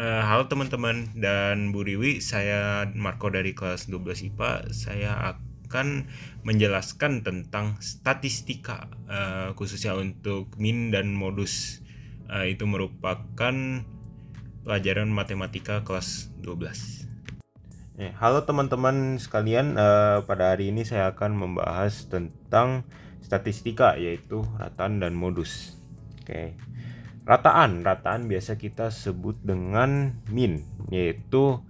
Halo teman-teman dan Bu Riwi, saya Marco dari kelas 12 IPA. Saya akan menjelaskan tentang statistika, khususnya untuk min dan modus. Itu merupakan pelajaran matematika kelas 12. Halo teman-teman sekalian, pada hari ini saya akan membahas tentang statistika, yaitu rataan dan modus. Oke. Rataan biasa kita sebut dengan min, yaitu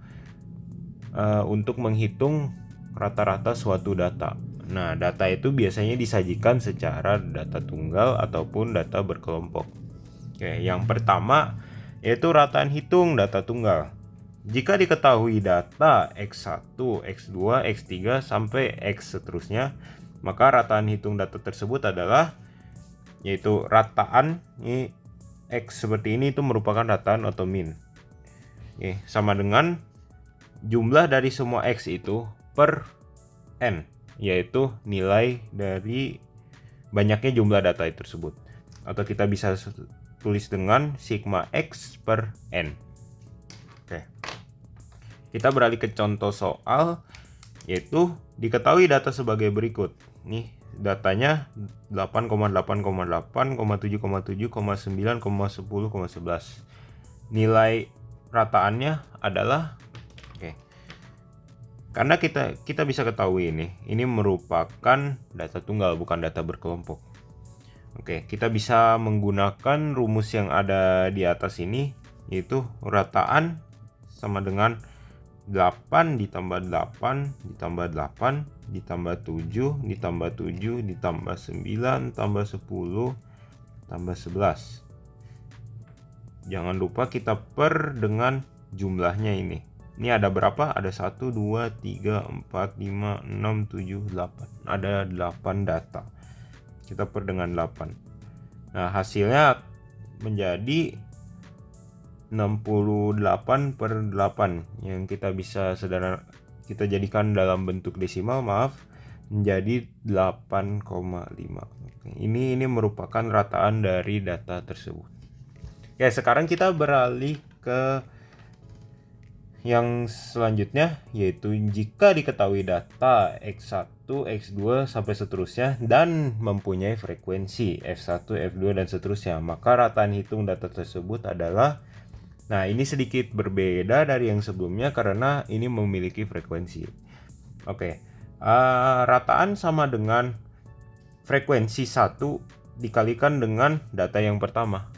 untuk menghitung rata-rata suatu data. Nah, data itu biasanya disajikan secara data tunggal ataupun data berkelompok. Oke, yang pertama yaitu rataan hitung data tunggal. Jika diketahui data X1, X2, X3 sampai X seterusnya, maka rataan hitung data tersebut adalah yaitu rataan ini X seperti ini, itu merupakan rataan atau min. Oke, sama dengan jumlah dari semua X itu per N, yaitu nilai dari banyaknya jumlah data tersebut. Atau kita bisa tulis dengan sigma X per N. Oke. Kita beralih ke contoh soal, yaitu diketahui data sebagai berikut. Nih, datanya 8,8,8, 7,7, 9, 10, 11. Nilai rataannya adalah karena kita bisa ketahui ini merupakan data tunggal, bukan data berkelompok. Oke, kita bisa menggunakan rumus yang ada di atas ini, yaitu rataan sama dengan 8 ditambah 8 ditambah 8 ditambah 7 ditambah 7 ditambah 9 tambah 10 tambah 11. Jangan lupa kita per dengan jumlahnya ini. Ini ada berapa? Ada 1, 2, 3, 4, 5, 6, 7, 8. Ada 8 data. Kita per dengan 8. Nah, hasilnya menjadi 68 per 8 yang kita bisa kita jadikan dalam bentuk desimal, menjadi 8,5. Ini merupakan rataan dari data tersebut. Ya, sekarang kita beralih ke yang selanjutnya, yaitu jika diketahui data X1, X2 sampai seterusnya dan mempunyai frekuensi F1, F2 dan seterusnya, maka rataan hitung data tersebut adalah, nah ini sedikit berbeda dari yang sebelumnya karena ini memiliki frekuensi. Oke, rataan sama dengan frekuensi 1 dikalikan dengan data yang pertama.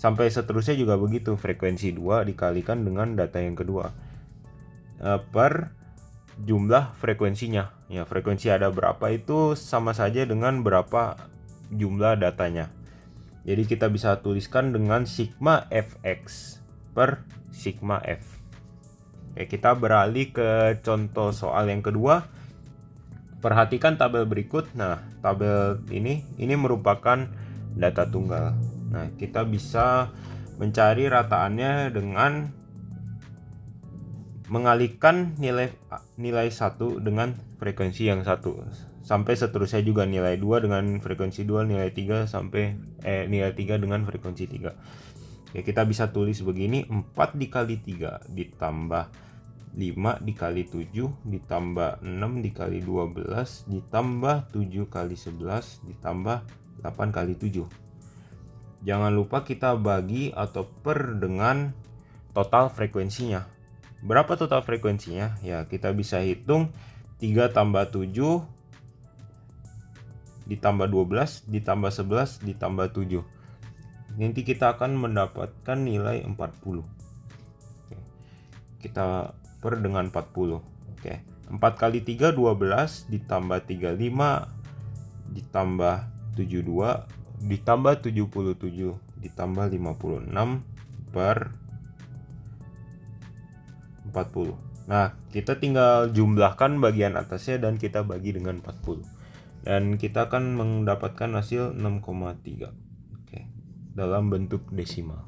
Sampai seterusnya juga begitu, frekuensi 2 dikalikan dengan data yang kedua per jumlah frekuensinya. Ya, frekuensi ada berapa itu sama saja dengan berapa jumlah datanya. Jadi kita bisa tuliskan dengan sigma fx per sigma f. Oke, kita beralih ke contoh soal yang kedua. Perhatikan tabel berikut. Nah, tabel ini merupakan data tunggal. Nah, kita bisa mencari rataannya dengan mengalihkan nilai 1 dengan frekuensi yang 1 sampai seterusnya juga, nilai 2 dengan frekuensi 2, nilai 3 sampai nilai 3 dengan frekuensi 3. Ya, kita bisa tulis begini, 4 dikali 3 ditambah 5 dikali 7 ditambah 6 dikali 12 ditambah 7 kali 11 ditambah 8 kali 7. Jangan lupa kita bagi atau per dengan total frekuensinya. Berapa total frekuensinya? Ya, kita bisa hitung 3 tambah 7 ditambah 12 ditambah 11 ditambah 7. Nanti kita akan mendapatkan nilai 40. Oke. Kita per dengan 40. Oke. 4 kali 3 12 ditambah 35 ditambah 72 ditambah 77 ditambah 56 per 40. Nah, kita tinggal jumlahkan bagian atasnya dan kita bagi dengan 40. Dan kita akan mendapatkan hasil 6,3. Oke, dalam bentuk desimal.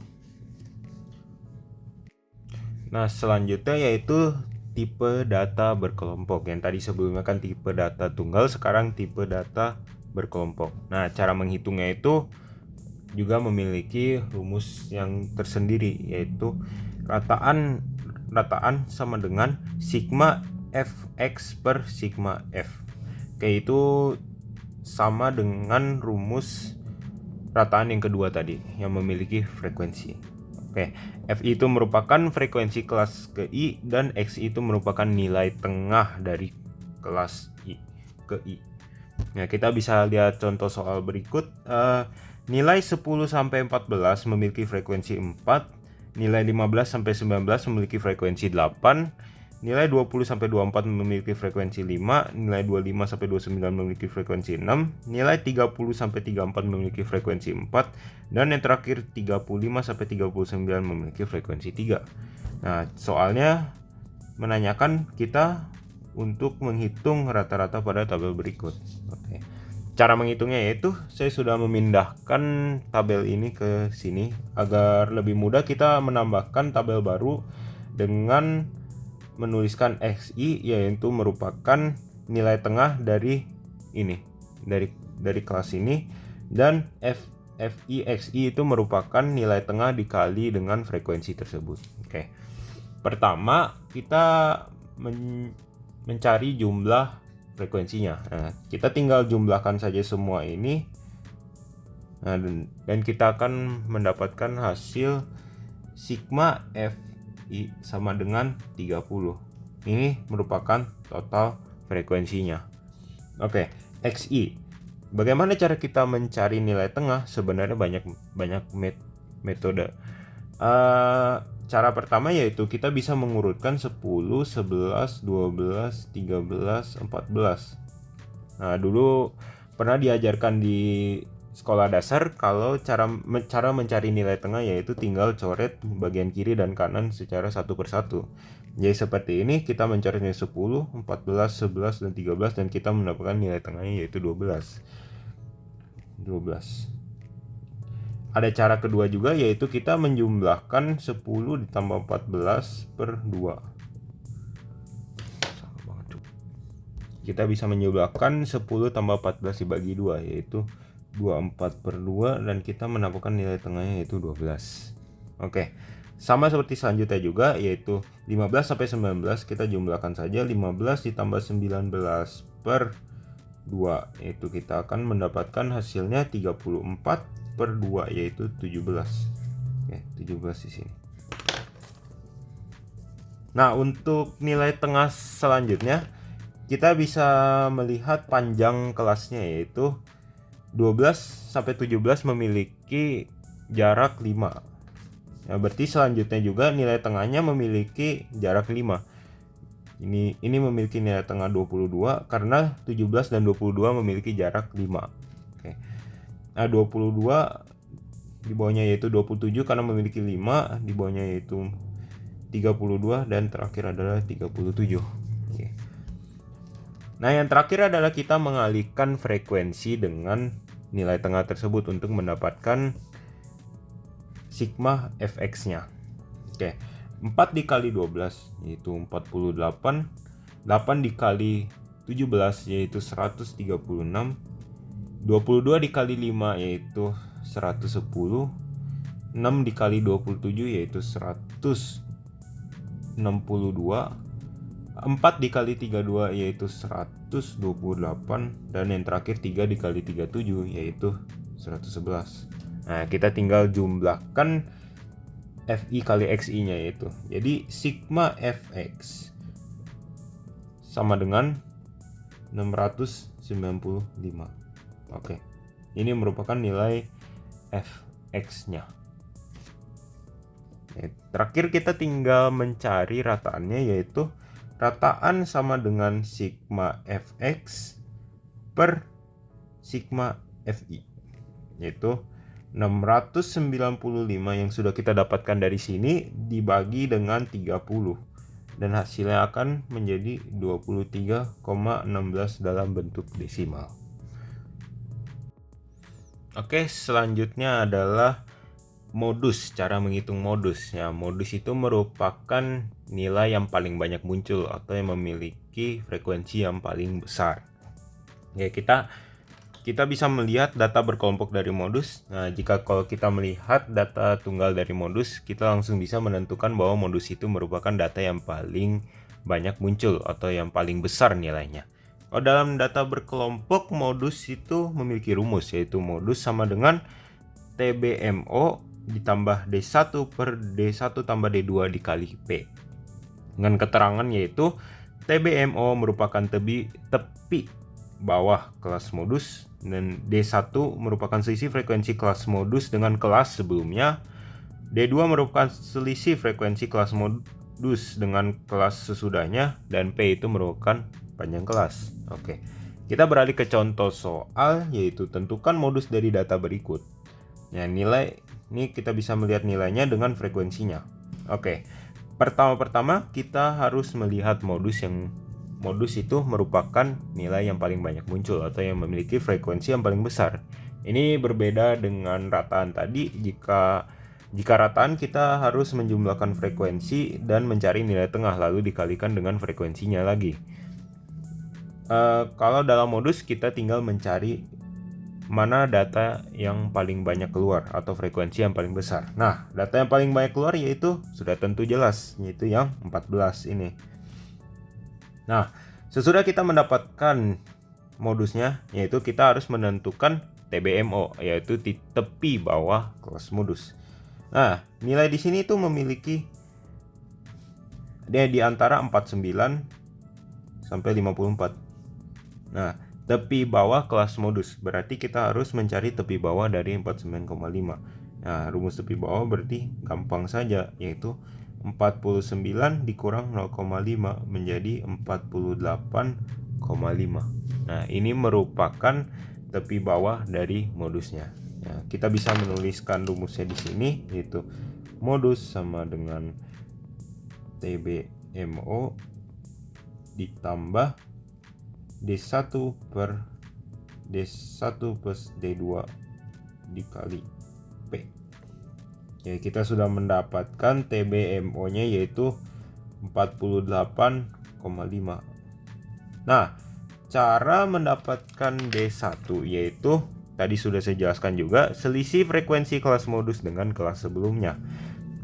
Nah, selanjutnya yaitu tipe data berkelompok. Yang tadi sebelumnya kan tipe data tunggal, sekarang tipe data berkelompok. Nah, cara menghitungnya itu juga memiliki rumus yang tersendiri, yaitu rataan sama dengan sigma fx per sigma f. Oke, itu sama dengan rumus rataan yang kedua tadi yang memiliki frekuensi. Oke, Fi itu merupakan frekuensi kelas ke I dan Xi itu merupakan nilai tengah dari kelas I ke I. Nah, kita bisa lihat contoh soal berikut. Nilai 10 sampai 14 memiliki frekuensi 4, nilai 15 sampai 19 memiliki frekuensi 8, nilai 20 sampai 24 memiliki frekuensi 5, nilai 25 sampai 29 memiliki frekuensi 6, nilai 30 sampai 34 memiliki frekuensi 4, dan yang terakhir 35 sampai 39 memiliki frekuensi 3. Nah, soalnya menanyakan kita untuk menghitung rata-rata pada tabel berikut. Oke. Cara menghitungnya yaitu saya sudah memindahkan tabel ini ke sini agar lebih mudah kita menambahkan tabel baru dengan menuliskan Xi, yaitu merupakan nilai tengah dari ini, dari kelas ini, dan Fi Xi itu merupakan nilai tengah dikali dengan frekuensi tersebut. Oke. Pertama, kita mencari jumlah frekuensinya. Nah, kita tinggal jumlahkan saja semua ini. Nah, dan kita akan mendapatkan hasil sigma Fi sama dengan 30. Ini merupakan total frekuensinya. Oke, Xi. Bagaimana cara kita mencari nilai tengah? Sebenarnya banyak metode. Cara pertama yaitu kita bisa mengurutkan 10, 11, 12, 13, 14. Nah, dulu pernah diajarkan di sekolah dasar kalau cara mencari nilai tengah yaitu tinggal coret bagian kiri dan kanan secara satu persatu. Jadi seperti ini kita mencoretnya 10, 14, 11, dan 13 dan kita mendapatkan nilai tengahnya yaitu 12. Ada cara kedua juga yaitu kita menjumlahkan 10 ditambah 14 per 2. Kita bisa menjumlahkan 10 tambah 14 dibagi 2 yaitu 24 per 2 dan kita mendapatkan nilai tengahnya yaitu 12. Oke. Sama seperti selanjutnya juga yaitu 15 sampai 19 kita jumlahkan saja 15 ditambah 19 per 2 yaitu kita akan mendapatkan hasilnya 34 per 2 yaitu 17. Oke, 17 di sini. Nah, untuk nilai tengah selanjutnya kita bisa melihat panjang kelasnya yaitu 12 sampai 17 memiliki jarak 5. Ya, berarti selanjutnya juga nilai tengahnya memiliki jarak 5. Ini memiliki nilai tengah 22 karena 17 dan 22 memiliki jarak 5. Oke. Nah, 22 di bawahnya yaitu 27 karena memiliki 5, di bawahnya yaitu 32 dan terakhir adalah 37. Oke. Nah, yang terakhir adalah kita mengalihkan frekuensi dengan nilai tengah tersebut untuk mendapatkan sigma fx-nya. Oke. 4 dikali 12 yaitu 48, 8 dikali 17 yaitu 136, 22 dikali 5 yaitu 110, 6 dikali 27 yaitu 162, 4 dikali 32 yaitu 128, dan yang terakhir 3 dikali 37 yaitu 111. Nah, kita tinggal jumlahkan Fi kali Xi nya yaitu. Jadi sigma Fx sama dengan 695. Oke. Ini merupakan nilai Fx nya. Terakhir kita tinggal mencari rataannya yaitu rataan sama dengan sigma Fx per sigma Fi yaitu 695 yang sudah kita dapatkan dari sini dibagi dengan 30 dan hasilnya akan menjadi 23,16 dalam bentuk desimal. Oke, selanjutnya adalah modus, cara menghitung modus. Ya, modus itu merupakan nilai yang paling banyak muncul atau yang memiliki frekuensi yang paling besar. Ya, kita kita bisa melihat data berkelompok dari modus. Nah, jika kalau kita melihat data tunggal dari modus, kita langsung bisa menentukan bahwa modus itu merupakan data yang paling banyak muncul atau yang paling besar nilainya. Kalau dalam data berkelompok, modus itu memiliki rumus, yaitu modus sama dengan TBMO ditambah D1 per D1 tambah D2 dikali P. Dengan keterangan yaitu TBMO merupakan tepi bawah kelas modus dan D1 merupakan selisih frekuensi kelas modus dengan kelas sebelumnya. D2 merupakan selisih frekuensi kelas modus dengan kelas sesudahnya, dan P itu merupakan panjang kelas. Oke. Kita beralih ke contoh soal, yaitu tentukan modus dari data berikut. Nah, nilai ini kita bisa melihat nilainya dengan frekuensinya. Oke. Pertama-tama kita harus melihat modus itu merupakan nilai yang paling banyak muncul atau yang memiliki frekuensi yang paling besar. Ini berbeda dengan rataan tadi. Jika rataan kita harus menjumlahkan frekuensi dan mencari nilai tengah lalu dikalikan dengan frekuensinya lagi. Kalau dalam modus kita tinggal mencari mana data yang paling banyak keluar atau frekuensi yang paling besar. Nah, data yang paling banyak keluar yaitu sudah tentu jelas, yaitu yang 14 ini. Nah, sesudah kita mendapatkan modusnya, yaitu kita harus menentukan TBMO, yaitu di tepi bawah kelas modus. Nah, nilai di sini itu memiliki dia di antara 49 sampai 54. Nah, tepi bawah kelas modus berarti kita harus mencari tepi bawah dari 49,5. Nah, rumus tepi bawah berarti gampang saja, yaitu 49 dikurang 0,5 menjadi 48,5. Nah, ini merupakan tepi bawah dari modusnya. Nah, kita bisa menuliskan rumusnya di sini, yaitu modus sama dengan TBMO ditambah D1 per D1 plus D2 dikali P. Ya, kita sudah mendapatkan TBMO-nya yaitu 48,5. Nah, cara mendapatkan D1 yaitu tadi sudah saya jelaskan juga, selisih frekuensi kelas modus dengan kelas sebelumnya.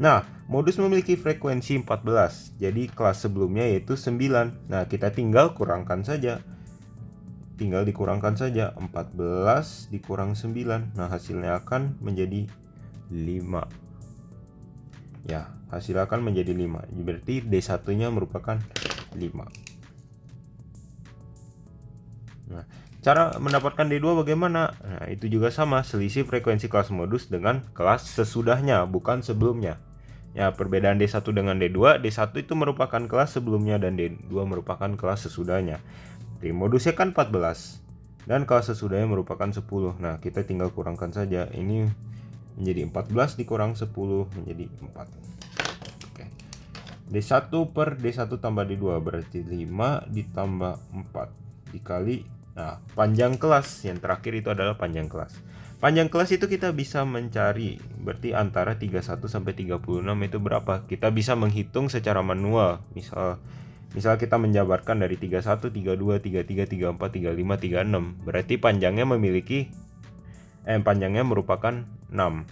Nah, modus memiliki frekuensi 14, jadi kelas sebelumnya yaitu 9. Nah, kita tinggal kurangkan saja. Tinggal dikurangkan saja 14 dikurang 9. Nah, hasilnya akan menjadi 5. Ya, hasil akan menjadi 5. Berarti D1-nya merupakan 5. Nah, cara mendapatkan D2 bagaimana? Nah, itu juga sama, selisih frekuensi kelas modus dengan kelas sesudahnya, bukan sebelumnya. Ya, perbedaan D1 dengan D2, D1 itu merupakan kelas sebelumnya dan D2 merupakan kelas sesudahnya. Jadi modusnya kan 14 dan kelas sesudahnya merupakan 10. Nah, kita tinggal kurangkan saja. Ini menjadi 14 dikurang 10 menjadi 4. Oke. D1 per D1 tambah D2 berarti 5 ditambah 4 dikali, nah, panjang kelas yang terakhir itu adalah panjang kelas. Panjang kelas itu kita bisa mencari, berarti antara 31 sampai 36 itu berapa? Kita bisa menghitung secara manual. Misal kita menjabarkan dari 31, 32, 33, 34, 35, 36. Berarti panjangnya merupakan 6.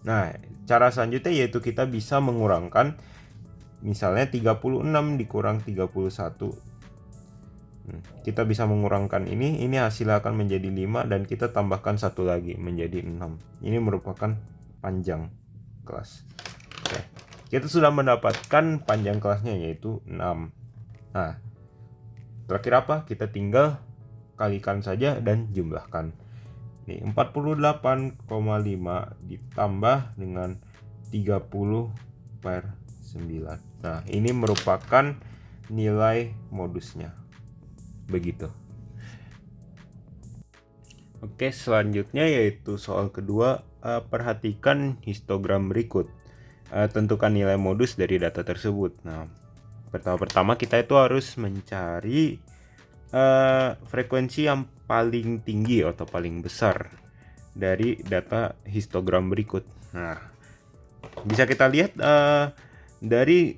Nah, cara selanjutnya yaitu kita bisa mengurangkan, misalnya 36 dikurang 31. Kita bisa mengurangkan ini hasilnya akan menjadi 5 dan kita tambahkan satu lagi menjadi 6. Ini merupakan panjang kelas. Oke. Kita sudah mendapatkan panjang kelasnya yaitu 6. Nah, terakhir apa? Kita tinggal kalikan saja dan jumlahkan. Ini 48,5 ditambah dengan 30 per 9. Nah, ini merupakan nilai modusnya. Begitu. Oke, selanjutnya yaitu soal kedua. Perhatikan histogram berikut. Tentukan nilai modus dari data tersebut. Nah, pertama kita itu harus mencari frekuensi yang paling tinggi atau paling besar dari data histogram berikut. Nah, bisa kita lihat dari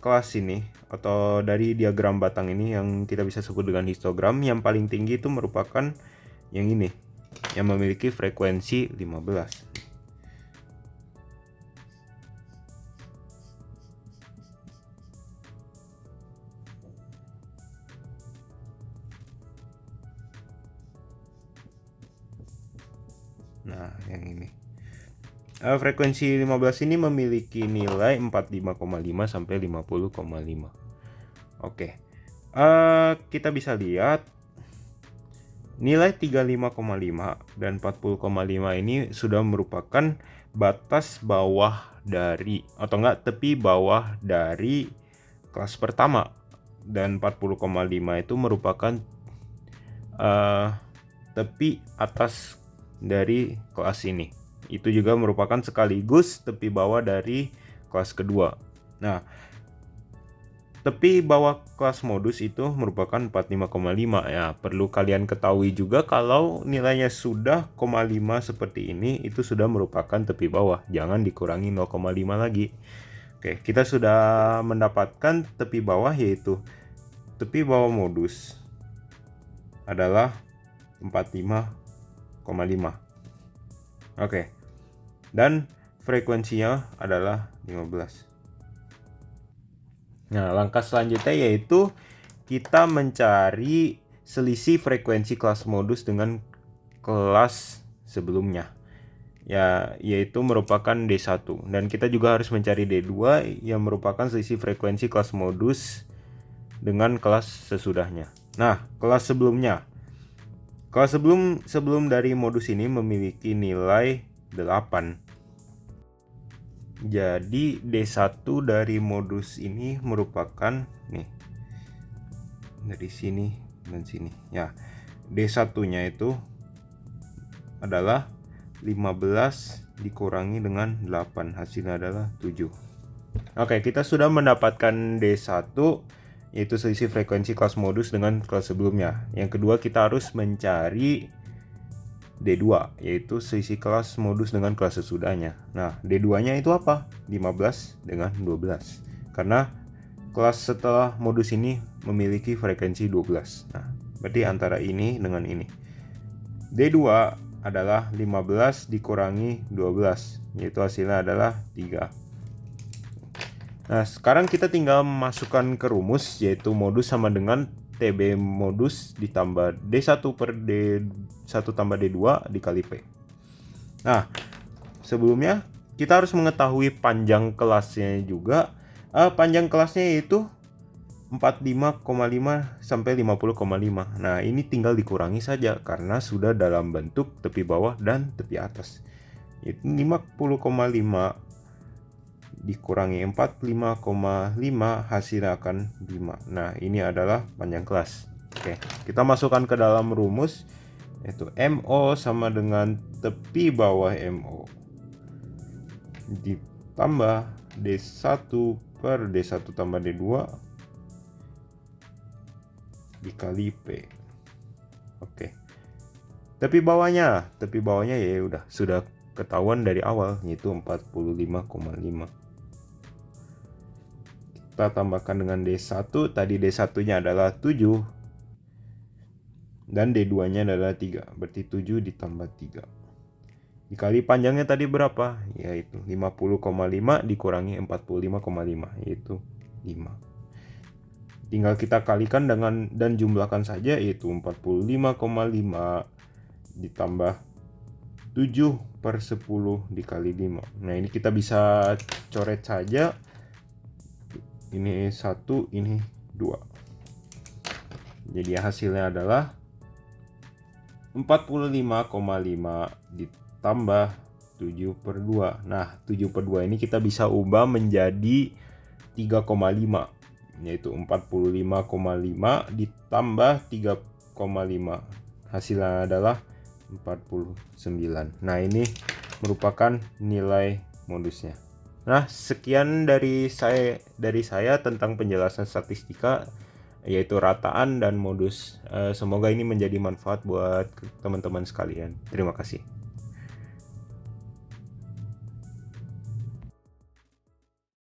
kelas ini atau dari diagram batang ini yang kita bisa sebut dengan histogram, yang paling tinggi itu merupakan yang ini yang memiliki frekuensi 15. Nah, yang ini. Frekuensi 15 ini memiliki nilai 45,5 sampai 50,5. Oke. Kita bisa lihat nilai 35,5 dan 40,5 ini sudah merupakan batas bawah dari, atau enggak, tepi bawah dari kelas pertama, dan 40,5 itu merupakan tepi atas dari kelas ini. Itu juga merupakan sekaligus tepi bawah dari kelas kedua. Nah, tepi bawah kelas modus itu merupakan 45,5 ya. Perlu kalian ketahui juga kalau nilainya sudah 0,5 seperti ini, itu sudah merupakan tepi bawah. Jangan dikurangi 0,5 lagi. Oke, kita sudah mendapatkan tepi bawah, yaitu tepi bawah modus adalah 45,5. Oke. Dan frekuensinya adalah 15. Nah, langkah selanjutnya yaitu kita mencari selisih frekuensi kelas modus dengan kelas sebelumnya, ya, yaitu merupakan D1. Dan kita juga harus mencari D2 yang merupakan selisih frekuensi kelas modus dengan kelas sesudahnya. Nah, kelas sebelumnya. Kelas sebelum dari modus ini memiliki nilai 8. Jadi D1 dari modus ini merupakan nih, dari sini dan sini ya. D1-nya itu adalah 15 dikurangi dengan 8, hasilnya adalah 7. Oke, kita sudah mendapatkan D1, yaitu selisih frekuensi kelas modus dengan kelas sebelumnya. Yang kedua, kita harus mencari D2, yaitu selisih kelas modus dengan kelas sesudahnya. Nah, D2-nya itu apa? 15 dengan 12. Karena kelas setelah modus ini memiliki frekuensi 12. Nah, berarti antara ini dengan ini. D2 adalah 15 dikurangi 12, yaitu hasilnya adalah 3. Nah, sekarang kita tinggal memasukkan ke rumus, yaitu modus sama dengan TB modus ditambah D1 per D1 tambah D2 dikali P. Nah, sebelumnya kita harus mengetahui panjang kelasnya juga. Panjang kelasnya yaitu 45,5 sampai 50,5. Nah, ini tinggal dikurangi saja karena sudah dalam bentuk tepi bawah dan tepi atas. Itu 50,5 dikurangi 45,5, hasilnya akan 5. Nah, ini adalah panjang kelas. Oke, kita masukkan ke dalam rumus, yaitu MO sama dengan tepi bawah MO ditambah D1 per D1 tambah D2 dikali P. Oke. Tepi bawahnya ya udah sudah ketahuan dari awal, yaitu 45,5. Kita tambahkan dengan D1, tadi D1-nya adalah 7 dan D2-nya adalah 3, berarti 7 ditambah 3 dikali panjangnya tadi berapa, yaitu 50,5 dikurangi 45,5, yaitu 5. Tinggal kita kalikan dengan dan jumlahkan saja, yaitu 45,5 ditambah 7 per 10 dikali 5. Nah, ini kita bisa coret saja. Ini 1, ini 2. Jadi hasilnya adalah 45,5 ditambah 7 per 2. Nah, 7 per 2 ini kita bisa ubah menjadi 3,5. Yaitu 45,5 ditambah 3,5. Hasilnya adalah 49. Nah, ini merupakan nilai modusnya. Nah, sekian dari saya tentang penjelasan statistika, yaitu rataan dan modus. Semoga ini menjadi manfaat buat teman-teman sekalian. Terima kasih.